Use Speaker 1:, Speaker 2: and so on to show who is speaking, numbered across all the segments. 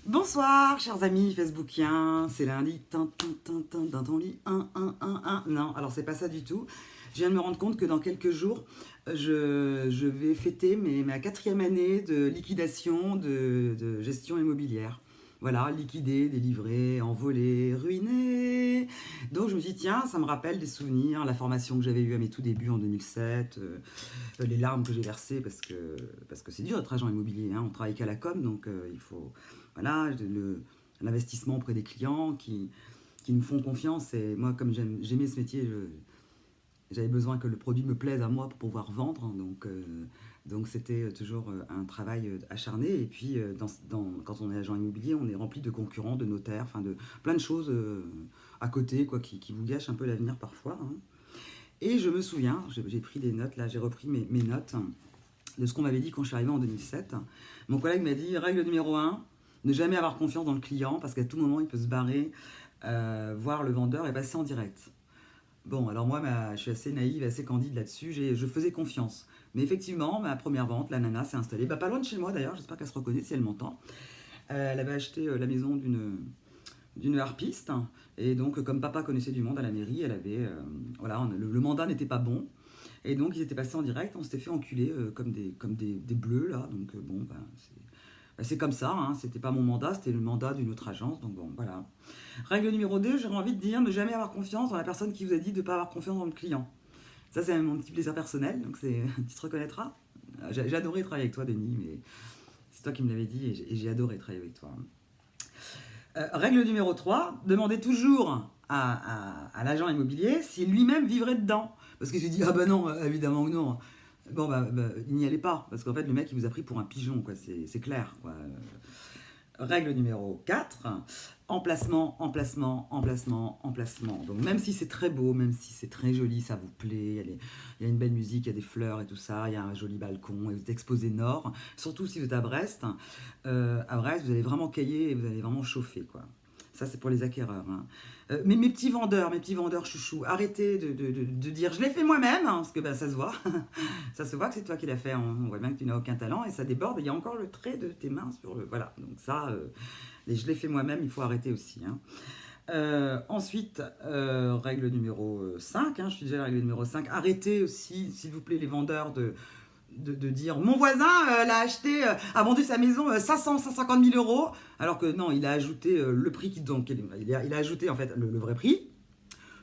Speaker 1: Bonsoir, chers amis facebookiens, c'est lundi, dans ton lit, 1. Non, alors c'est pas ça du tout. Je viens de me rendre compte que dans quelques jours, je vais fêter ma 4e année de liquidation de gestion immobilière. Voilà, liquidé, délivré, envolé, ruiné. Donc je me dis, tiens, ça me rappelle des souvenirs, la formation que j'avais eue à mes tout débuts en 2007, les larmes que j'ai versées parce que c'est dur d'être agent immobilier, hein, on travaille qu'à la com, donc il faut voilà, l'investissement auprès des clients qui nous font confiance. Et moi, comme j'aimais ce métier, j'avais besoin que le produit me plaise à moi pour pouvoir vendre. Donc c'était toujours un travail acharné. Et puis, quand on est agent immobilier, on est rempli de concurrents, de notaires, enfin de plein de choses à côté quoi, qui vous gâchent un peu l'avenir parfois. Hein. Et je me souviens, j'ai pris des notes, là, j'ai repris mes notes de ce qu'on m'avait dit quand je suis arrivé en 2007. Mon collègue m'a dit, règle numéro 1, ne jamais avoir confiance dans le client parce qu'à tout moment, il peut se barrer, voir le vendeur et passer en direct. Bon, alors moi, je suis assez naïve, assez candide là-dessus, je faisais confiance. Mais effectivement, ma première vente, la nana s'est installée, pas loin de chez moi d'ailleurs, j'espère qu'elle se reconnaît si elle m'entend. Elle avait acheté la maison d'une harpiste, et donc comme papa connaissait du monde à la mairie, elle avait, voilà, le mandat n'était pas bon, et donc ils étaient passés en direct, on s'était fait enculer comme des bleus là, donc bon, c'est comme ça, hein, c'était pas mon mandat, c'était le mandat d'une autre agence, donc bon, voilà. Règle numéro 2, j'aurais envie de dire, ne jamais avoir confiance dans la personne qui vous a dit de ne pas avoir confiance dans le client. Ça, c'est mon petit plaisir personnel, donc tu te reconnaîtras. J'ai adoré travailler avec toi, Denis, mais c'est toi qui me l'avais dit et j'ai adoré travailler avec toi. Règle numéro 3, demandez toujours à l'agent immobilier s'il lui-même vivrait dedans. Parce qu'il se dit, ah bah non, évidemment que non. Bon, il n'y allait pas, parce qu'en fait, le mec, il vous a pris pour un pigeon, quoi, c'est clair, quoi. Règle numéro 4, emplacement, emplacement, emplacement, emplacement. Donc même si c'est très beau, même si c'est très joli, ça vous plaît, il y a une belle musique, il y a des fleurs et tout ça, il y a un joli balcon, et vous êtes exposé nord, surtout si vous êtes à Brest, vous allez vraiment cailler et vous allez vraiment chauffer, quoi. Ça, c'est pour les acquéreurs. Hein. Mais mes petits vendeurs chouchous, arrêtez de dire je l'ai fait moi-même, hein, parce que ça se voit. Ça se voit que c'est toi qui l'as fait. On voit bien que tu n'as aucun talent et ça déborde. Il y a encore le trait de tes mains sur le. Voilà. Donc ça, je l'ai fait moi-même, il faut arrêter aussi. Hein. Ensuite, règle numéro 5, hein, je suis déjà à la règle numéro 5, arrêtez aussi, s'il vous plaît, les vendeurs de dire mon voisin a vendu sa maison 550 000 euros, alors que non, il a ajouté le prix il a ajouté en fait le vrai prix,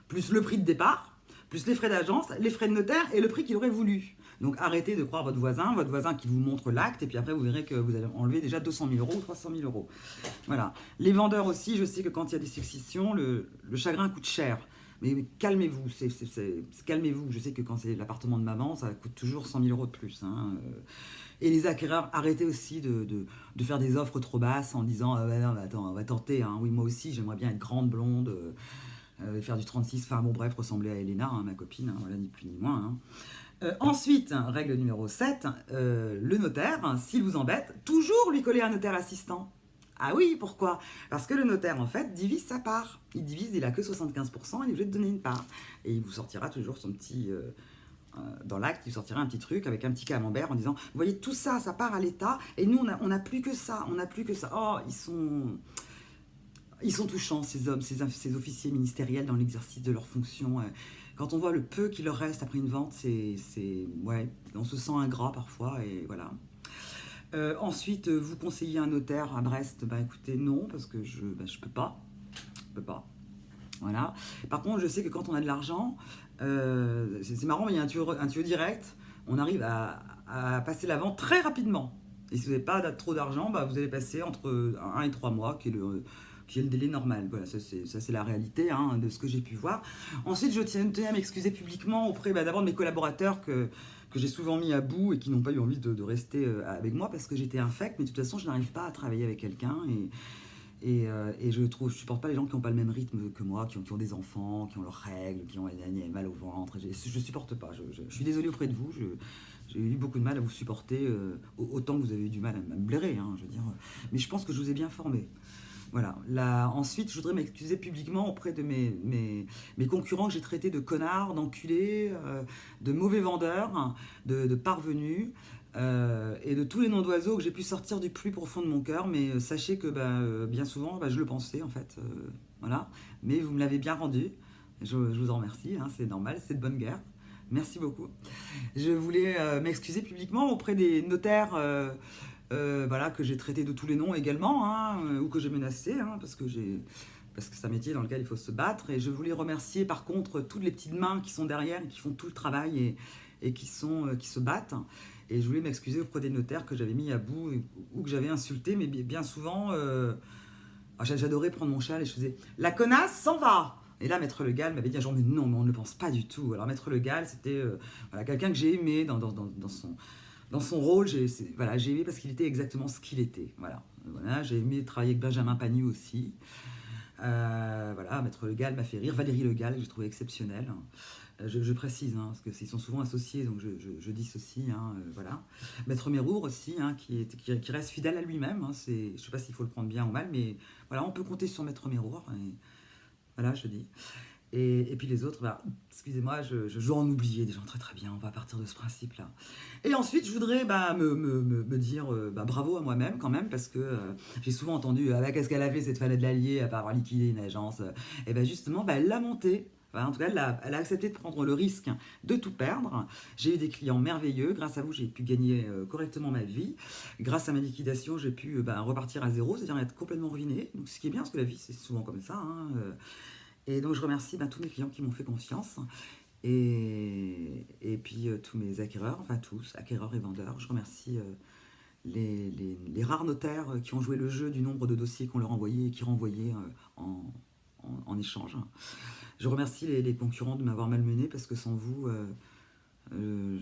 Speaker 1: plus le prix de départ, plus les frais d'agence, les frais de notaire et le prix qu'il aurait voulu. Donc arrêtez de croire votre voisin qui vous montre l'acte, et puis après vous verrez que vous allez enlever déjà 200 000 euros ou 300 000 euros. Voilà. Les vendeurs aussi, je sais que quand il y a des successions, le chagrin coûte cher. Mais calmez-vous, calmez-vous. Je sais que quand c'est l'appartement de maman, ça coûte toujours 100 000 euros de plus. Hein. Et les acquéreurs, arrêtez aussi de faire des offres trop basses en disant ah non, attends, on va tenter. Hein. Oui, moi aussi, j'aimerais bien être grande, blonde, faire du 36, enfin bon, bref, ressembler à Elena, hein, ma copine, hein, voilà, ni plus ni moins. Hein. Ensuite, règle numéro 7, le notaire, s'il vous embête, toujours lui coller un notaire assistant. Ah oui, pourquoi? Parce que le notaire, en fait, divise sa part. Il a que 75%, il est obligé de donner une part. Et il vous sortira toujours son petit... dans l'acte, il sortira un petit truc avec un petit camembert en disant, vous voyez, tout ça, ça part à l'État, et nous, on n'a plus que ça, on n'a plus que ça. Oh, ils sont touchants, ces hommes, ces officiers ministériels dans l'exercice de leurs fonctions. Quand on voit le peu qu'il leur reste après une vente, ouais, on se sent ingrat parfois, et voilà. Ensuite, vous conseillez un notaire à Brest, écoutez, non, parce que je peux pas. Je peux pas. Voilà. Par contre, je sais que quand on a de l'argent, c'est marrant, mais il y a un tuyau direct, on arrive à passer la vente très rapidement. Et si vous n'avez pas trop d'argent, vous allez passer entre 1 et 3 mois, qui est le délai normal. Voilà, ça c'est la réalité hein, de ce que j'ai pu voir. Ensuite, je tenais à m'excuser publiquement auprès d'abord de mes collaborateurs que j'ai souvent mis à bout et qui n'ont pas eu envie de rester avec moi parce que j'étais infecte, mais de toute façon, je n'arrive pas à travailler avec quelqu'un et je supporte pas les gens qui n'ont pas le même rythme que moi, qui ont des enfants, qui ont leurs règles, qui ont mal au ventre. Je supporte pas. Je suis désolé auprès de vous. J'ai eu beaucoup de mal à vous supporter, autant que vous avez eu du mal à me blairer, hein, je veux dire. Mais je pense que je vous ai bien formé. Voilà. Ensuite, je voudrais m'excuser publiquement auprès de mes concurrents que j'ai traités de connards, d'enculés, de mauvais vendeurs, de parvenus. et de tous les noms d'oiseaux que j'ai pu sortir du plus profond de mon cœur, mais sachez que bien souvent, je le pensais en fait, voilà. Mais vous me l'avez bien rendu, je vous en remercie, hein, c'est normal, c'est de bonne guerre. Merci beaucoup. Je voulais m'excuser publiquement auprès des notaires voilà, que j'ai traités de tous les noms également, hein, ou que j'ai menacés, hein, parce que c'est un métier dans lequel il faut se battre. Et je voulais remercier par contre toutes les petites mains qui sont derrière et qui font tout le travail et qui se battent. Et je voulais m'excuser auprès des notaires que j'avais mis à bout ou que j'avais insulté, mais bien souvent, j'adorais prendre mon châle et je faisais la connasse s'en va. Et là, Maître Le Gall m'avait dit un jour, mais non, mais on ne le pense pas du tout. Alors, Maître Le Gall, c'était voilà, quelqu'un que j'ai aimé dans son rôle. Voilà, j'ai aimé parce qu'il était exactement ce qu'il était. Voilà, j'ai aimé travailler avec Benjamin Pagnou aussi. Voilà, Maître Le Gall m'a fait rire. Valérie Le Gall, que j'ai trouvé exceptionnelle. Je précise, hein, parce qu'ils sont souvent associés, donc je dis ceci. Hein, voilà. Maître Mérour aussi, hein, qui reste fidèle à lui-même. Hein, je ne sais pas s'il faut le prendre bien ou mal, mais voilà, on peut compter sur Maître Mérour. Et, voilà, je dis. Et puis les autres, excusez-moi, je joue en oublier des gens très très bien, on va partir de ce principe-là. Et ensuite, je voudrais me dire bravo à moi-même quand même, parce que j'ai souvent entendu qu'est-ce qu'elle a fait cette fallait de l'allier, à part avoir liquidé une agence. Et bien justement, elle l'a montée. Enfin, en tout cas, elle a accepté de prendre le risque de tout perdre. J'ai eu des clients merveilleux. Grâce à vous, j'ai pu gagner correctement ma vie. Grâce à ma liquidation, j'ai pu repartir à zéro, c'est-à-dire être complètement ruiné. Donc, ce qui est bien, parce que la vie, c'est souvent comme ça. Hein, et donc, je remercie tous mes clients qui m'ont fait confiance. Et puis, tous mes acquéreurs, enfin tous, acquéreurs et vendeurs. Je remercie les rares notaires qui ont joué le jeu du nombre de dossiers qu'on leur envoyait et qui renvoyaient en échange. Je remercie les concurrents de m'avoir malmené parce que sans vous,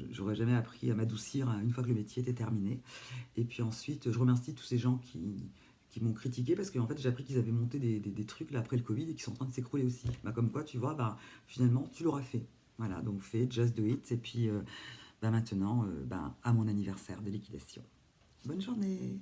Speaker 1: j'aurais jamais appris à m'adoucir une fois que le métier était terminé. Et puis ensuite, je remercie tous ces gens qui m'ont critiqué parce qu'en fait, j'ai appris qu'ils avaient monté des trucs là, après le Covid et qui sont en train de s'écrouler aussi. Comme quoi, tu vois, finalement, tu l'auras fait. Voilà, donc fais, just do it. Et puis maintenant, à mon anniversaire de liquidation. Bonne journée!